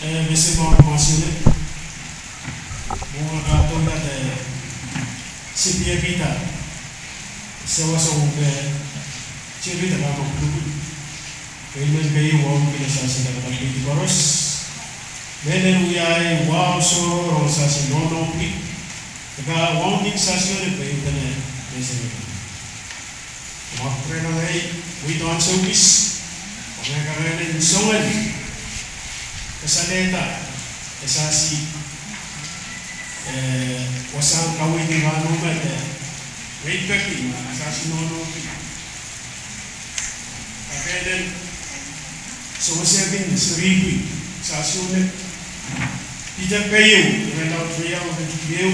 Mese mo masule mo atonda de sipia vita sewa so be chibi da ba ko Amen kayo wong kinasa sa kapatid koros. Menen uyay wow so rosa si nono pi. Kaya wong din sa siyo ni kayo tane mesen. Makre na ay we don't so wis. Kaya kaya ni songan. Kasaleta kasasi wasang kawin ni Wano mate. Wait peki asasi nono pi. Kaya so masih seribu sasunet tidak kayu dengan laut beliau dan beliau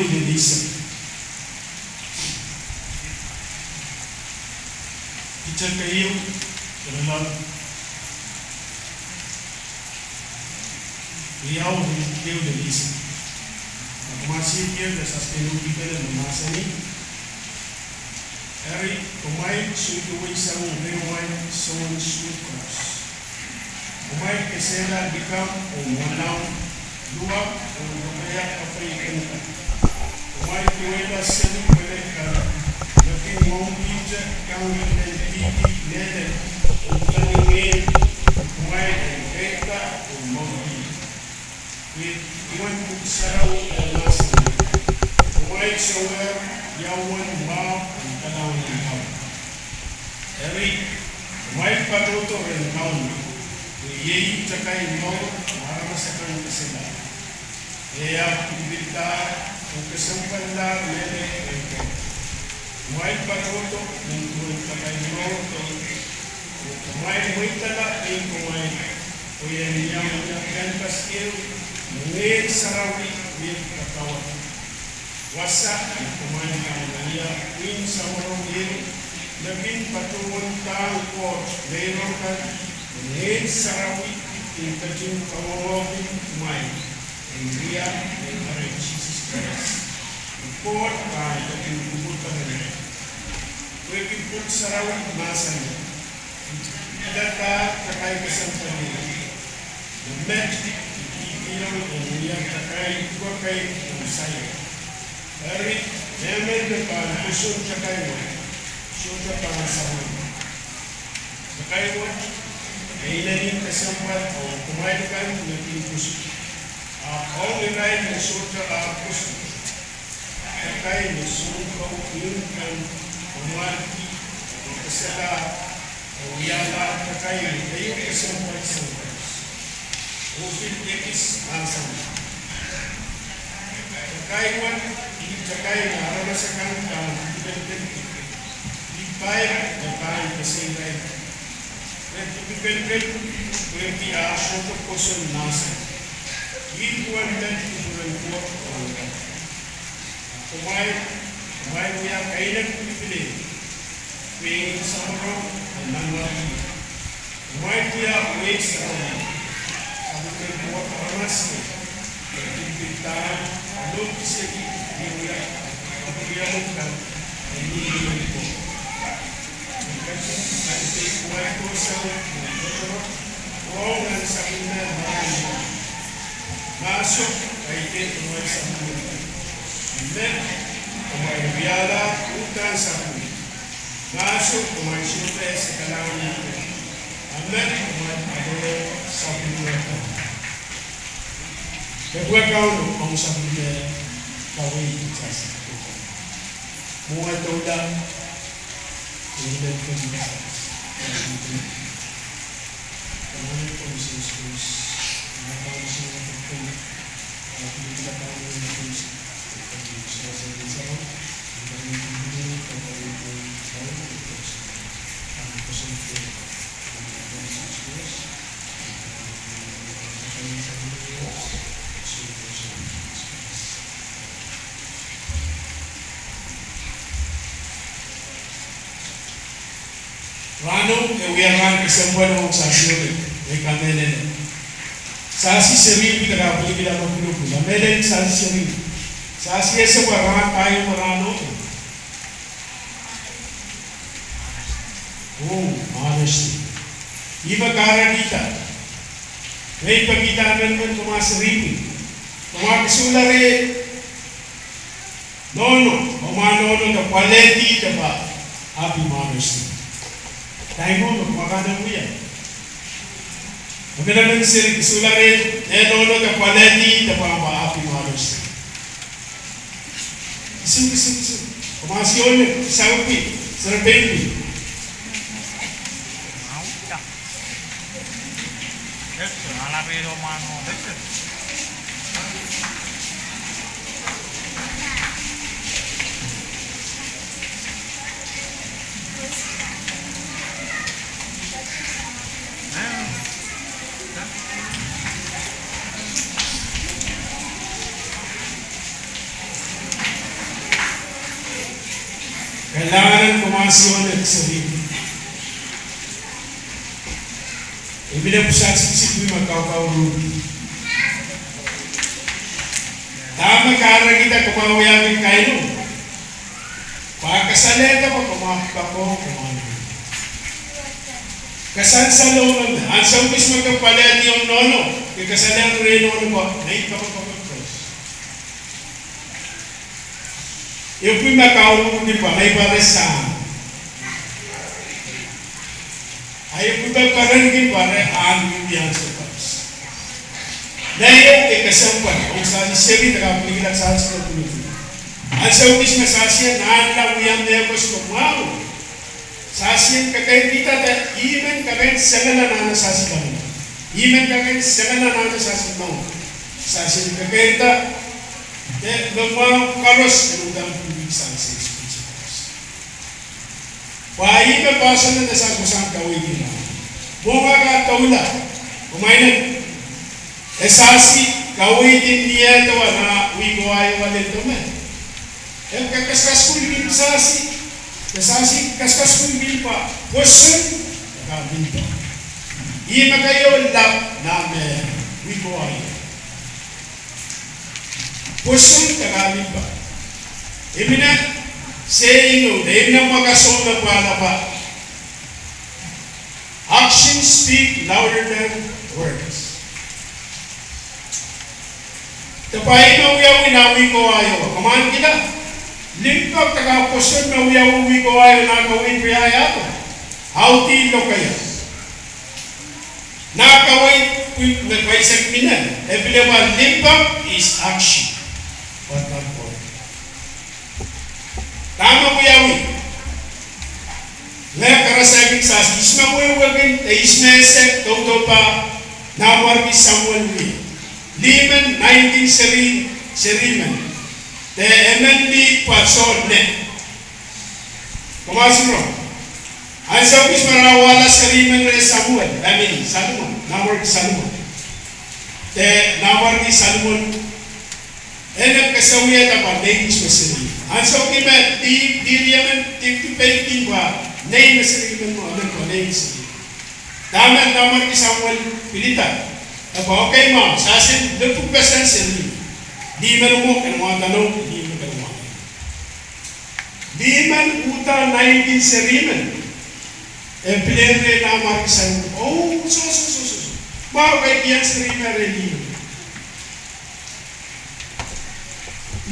di desa tidak kayu dengan laut beliau di desa masih dia desa sepuluh kita dan masa ini hari pemain sudah wisang pemain soal sukras Umay kesela become umunang dua umaya African. Umay kiwela seni peleka looking mong pizza kang titi nede utaningin umay ekta umogi. With iwan sarau nasi. Umay shower yawan ma tanawin ikaw. Eric umay patuto rin kaun. Yei cakai no marama sakang kesela. Eya pibirta kesempatan mele eke. Muai patroto mengkuat cakai no to. Muai muitala mengkuat. Oye yang kanpas il mengel sarawi mil kakawat. Wasa mengkuat kaya in sawarong il lebih patuan tangkot lerokan. Ngayon sarawi in kajing kawawawin kumain and Ria and Mary Jesus Christ. Report by the kubur kanina. Pwede put sarawi masan. Data kakay kasampanila. The magic iiyaw and Ria kakay kakay sayo. Hari namin na pa pusun kakay mo. Suta pa sa mga. Kakay mo. Ini kesempat kemajuan lebih khusus. Orang lain mensuruh khusus. Terkait mensuruh ingin memiliki kesalahan, ialah terkait dengan kesempat. Mungkin ekis langsung. Terkait arah sekarang dan dibayar dengan kesempat. Pergi untuk kosan nasi. Itu adalah tujuan kuat orang. Kemain yang kainan pilih, pilih sama dan lagi. Kemain dia wes sama. Sampai kuat orang nasi. Kita belum bisa dia bukan ini itu. Nanti kuai kosong, orang yang sakitnya masuk kaitan kuai sakit. Nek kuai biara bukan sakit. Masuk kuai sudah sekalanya. Nek kuai ada sakit. Kedua kau orang sakitnya kawin sasa. Muat udah. Ini kita kemarin polisi terus mengatakan semua terkait kita tahu terus selesai bersama dan ini kembali ke tahun terus kami pesan ke polisi terus Rano kewiaran kesembuhan orang sasiole mereka menen. Sasi seri kita dah boleh kita berpuluh puluh. Menen sasi seri. Sasi sebuah orang kayu merano. Oh, honestly. Iba cara kita. May pagkita naman kumasarili. Kumakisulari. Nono. Kumanono na quality na ba? Happy Mother's Day. Tayo mo, kumakana mo yan. Kami naman sulari. Nono na quality na ba? Happy Mother's Day. Isu. Kumasyon. Sabi. Sarapin. Kailangan kumasyon at sarili. Ibig po sa sisip mo magkakauruli. Tama kara kita kumawayamin kayo. Pagkasaleta mo, kumakita ko, kumawayamin. Kasan sa loob na. Ang sampis magkapalit yung nono. Kikasalan rin nono po. Naipapapapapos. Yung pinakauruli pa, may barisan. Ayaw po ba parangin para ang yung sa Paris. Dahil kasampan, kung saan siya rin nakapaligil sa sa pagpulutin. Ang sa umis masasyan, nahanlang uyang na yung kumaw. Sasyan kagay kita dahil iman kagay sagala na nasasilaw. Iman kagay sagala na nasasilaw. Sasyan kagay kita dahil lumaw karos kanudang pulig sa sa Wahai basa na nasa kusang kawin nila. Bunga ka taula. Kumainan. Esasi kawin din niya tawa na wikuwayo walin tuman. Kakaskas kuy sasi. Esasi kaskas kuy pa. Pusun. Kakabin pa. Ima kayo lap na may wikuwayo. Pusun kakabin pa. Imina saying, dahil na makasona pala pa. Actions speak louder than words. Tapay na uyaw inawi ko ayaw. Kumaan kita. Limpag tagapuson na uyaw uwi ko ayaw na gawin ko ayaw. Hauti lo kaya. Nakawin nagwaisag minan. Ebilewa limpag is action. What not word. Tama mo yawi. Ngayon karasagin sa isma mo yung wagin, isma ese, toto pa, nawargi Samuel ni. Liman 19 seriman. Te MNB pasol ne. Kumasuro. Ang sabis marawala seriman re Samuel. Salomon. Nawargi Salomon. Te nawargi Salomon. Enak kasawiya tapa, ladies masiri. Ang sabi ba, di yaman, di pwede ba, name na sarili mo, ano ko, name sarili. Tama, naman ki Samuel pilita. Aba, okay ma'am, sa asin, nagpugpasan sarili. Di man mo, kanong tanong, di man kanong. Di man uta 19 sariman. Pinere naman ki Samuel, oh, so. Bakit yan sarili rin.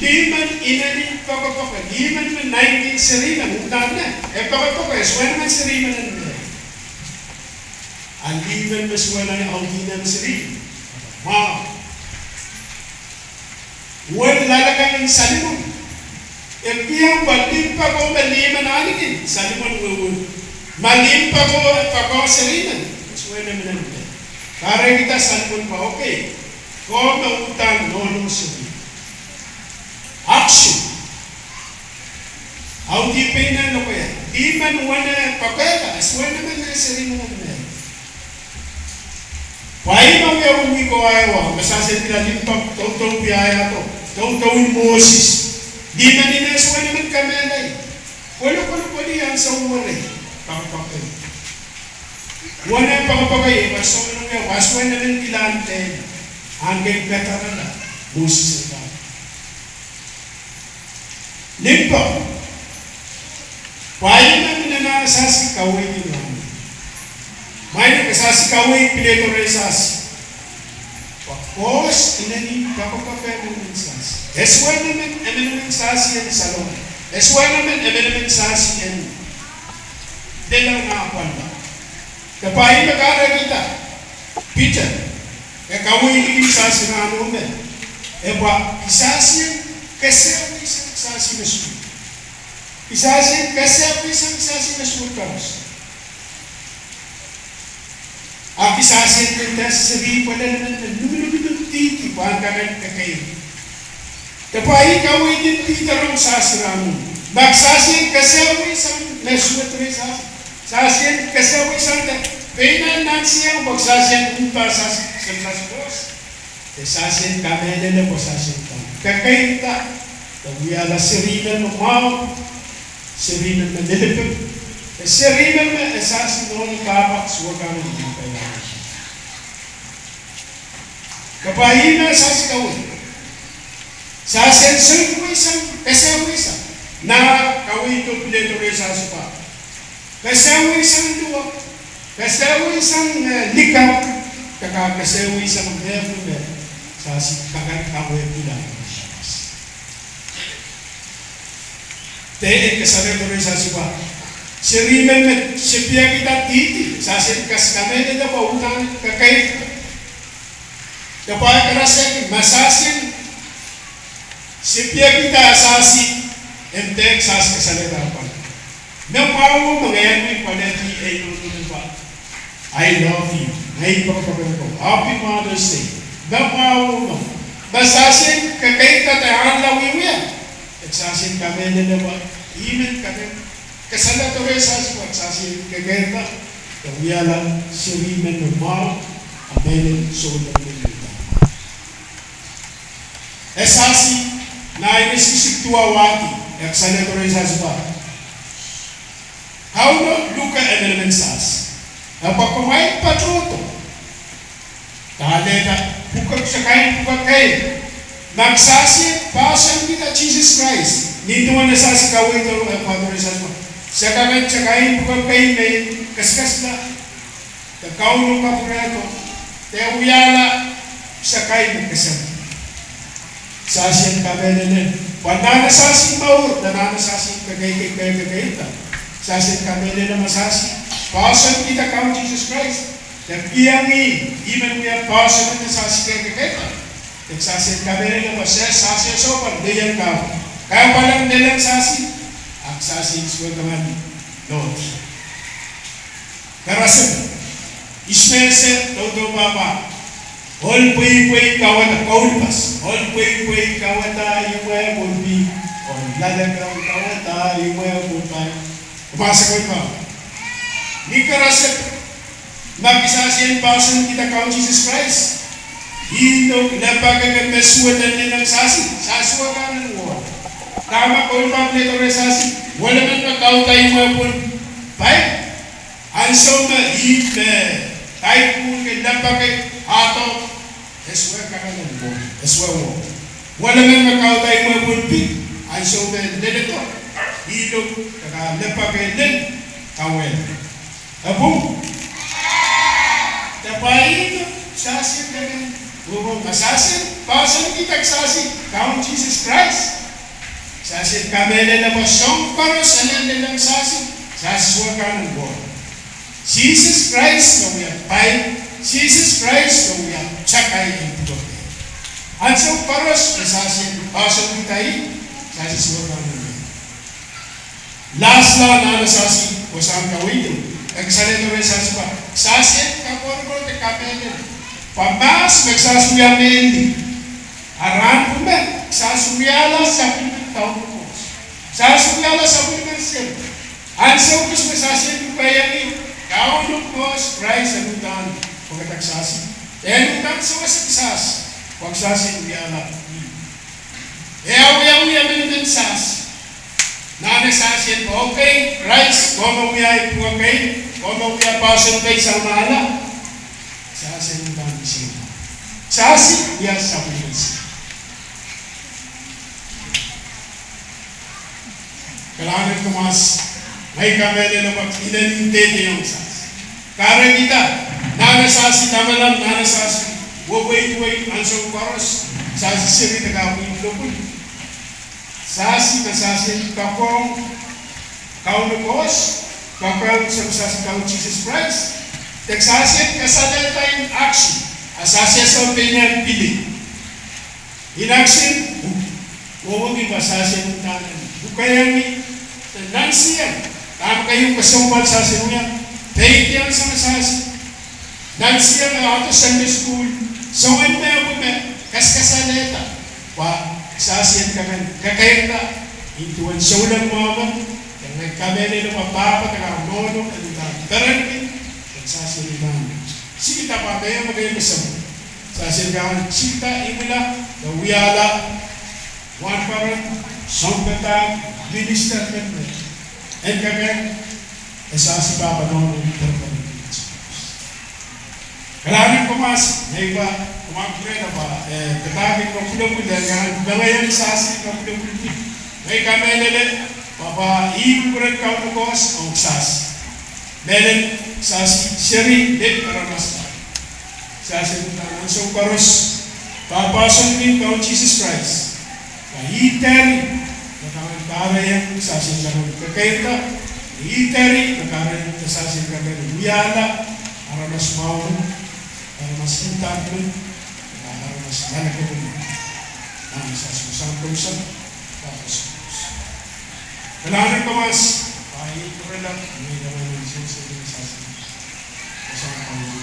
Liman inanin pagpapaka. Liman man 19 seriman. Utan na. Pagpapaka. Suwan naman seriman na nila. Ang liman maswala yung audinan seriman. Wow. Huwag lalagay ng salimon. Piyang malimpa ko maliman alikin. Salimon huwag. Malimpa ko pagpapaka seriman. Suwan naman na nila. Para kita salimon pa. Okay. Kung mautan, nonong seriman. Action. How di na no kaya? Di man wana papela, aswan naman na sarili mo na. Why mo ya umi ko ayaw? Masasin nila limpag totoo biyaya to. Totoo Moses. Di man nila aswan naman kamelay. Wala yan sa umari. Pakapakay. Wana pakapakay. Aswan naman yan. Aswan naman kilante. Hanggang katarala. Moses ang Limpa. Paano namin na nasasi kaway ni Rami? May nakasasi kaway, pineto na isasi. Os inani kapag-kape ng mensas. Es bueno naman mensas yan sa loob. Es bueno naman mensas yan. Dalaw na apanda. Kapag magkara kita, Peter, kawin mensas na ano men. Eba isasyan kasi isasyan mesmo. Isasyan kasi isasyan mesmo karos. Ang isasyan kita sabihin pala naman lumilumilum titi paan kami kakayo. Kapag ikaw ay din Peter ang sasiramo, magsasyan kasi isang mesmo ito sasyan kasi isang painan nansiyang magsasyan umpa sa dos. Sasyan kami na po sasyan kami. Kakayo ta, tawiyala sirinan mo mau, sirinan na nilipin. Sirinan na sasyan doon ng kapak, suwa kami ng kaya. Kapag na sasyan kawin, sasyan isang, kasi isang, na kawin ito pileto rin sasyan pa. Kasi isang duwa, kasi isang likaw, kasi isang meron sasi kakak kamu yang bilang teh kesana organisasi pak serimen met sepia kita titi sasi kas kami itu apa utang kakak kapal kerasa masasin sepia kita sasi entek sasi kesana apa mau mengayani pada ti pak I love you hai happy Mother's Day. Napaw basasin kakaita tahan lawiya. Sasin kami na naman imen kami kasala to rin sasin kakaita lawiya lang sirimen naman amen solang nilita. Esasi na inisisik tuawati kasala to rin how no luka element sas napapamay patroto taleta bukan kain magsasi pasan kita Jesus Christ nito man nasasi kawin to Father Jesus sakagan sakain bukan kain may kaskas na kauno ka purato te uyala sakay magkasam sasi kabenen wala nasasi maur na nasasi kagay sasi kabenen na masasi pasan kita kawin Jesus Christ Terpiangi, iman niya pasok na sa sikay-kakita. Nagsasin kami rin na masaya, sasya sopan, diyan ka. Kaya palang nilang sasi, ang sasi iswa naman, Lord. Karasin, ismese, todo baba, all puy kawata, kaulpas, all puy kawata, yung mga bulbi, all lalagaw kawata, yung mga bulbay. Umasa ko ito. Ni karasin, mag-isasyan pasan kita kau Jesus Christ. Ito, napagagan mesuatan niya ng sasi. Saswa ka ng uwa. Tama ko yung pableto rin sasi. Wala man magkau tayo mga pun. Baik? Anso na ime. Tayo po kay napagay ato. Eswa ka ng uwa. Eswa uwa. Wala man magkau tayo mga pun. Anso na nilito. Ito, napagay din. Kawin. Abong. Tapain sasin dengan burung sasin pasan kita sasin kaum Jesus Christ sasin kami na pasong para sa nilang sasin saswakan ng God Jesus Christ na we have pain Jesus Christ na we have chakay ng Pinoy at sa paros na sasin pasan kita saswakan ng God last na sasin wasang kawin Nagsalito rin sa suba. Sasin, kapon-kapon, kapenen. Pamas, magsasuyamin. Aran po ba? Sasuyala sa pinagtaw po. Sasuyala sa pinagtaw. Ansaw ko sa sasin, bayanin. Kaunong po, Christ, anutan. Pagkatagsasin. Anutan sa wasaksas. Pagsasin, uyala. Uya menensas. Nanasasin po, okay, Christ, kung uyay po okay, kung uyay pasan kay sa mala. Sasin ang dami siya. Sasin, yes, sa pilis. Kailangan tumas, may kamele na mag-inanintete yung sas. Kara kita, nanasasin naman lang, nanasasin. wait, answer paros, sasi siri nagawi lupul. Sasi kapong kau nukos, kapong sasi kau Jesus Christ. Teksasi kasadeta in action, asasi sa opinion pili. In action, wawagi basasi ng tanan. Bukayang nansiyan, tama kayong kasumpal sa sinuyan. Take yan sa masasi. Nansiyan na ato Sunday school. So when may ako kaskasadeta, sasiyan kami, kakayta, intuan siya ulang mama, yung nagkamili ng mapapa, nakamono, taran, sasiyan naman. Sige pa kaya magayang kasama. Sasiyan ka, sita, imula, nawiyala, one parang, songkata, minister, and kagaya, sasi papa noon, kailangan pumas, na iba, kumakure na ba, katagin mo kulo-kulo, nangayon sasi na kulo-kulo. May kamelele, papa, iikuran ka ukos, ang sasi. Melen, sasi, siri, din para mas. Sasi, ang sungkaros, papasok din ka Jesus Christ. Kahiteri, nakakarayan, sasi lang kakaita, kahiteri, nakarayan, sasi lang kakaita, para mas maulong, para mas intapon, para mas malakabon. Ang sasang pusan, tapos pusan. Kailangan ko mas, kahit ko rin lang, may naman yung sinasabi ng sasang. Kasama ko yung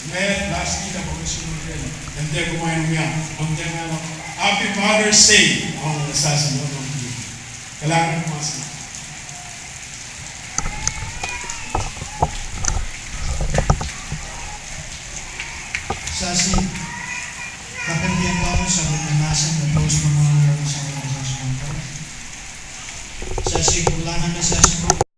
ngayon, last kita po kasi nung rin, hindi kumain niya, ang diyan nga, Happy Father's Day, ang sasang mo ng video. Kailangan ko mas. Sasi, kapatid ko ako sa nanasan na tapos mga sa mga sasang. Sasi, kulangan na sasi ko.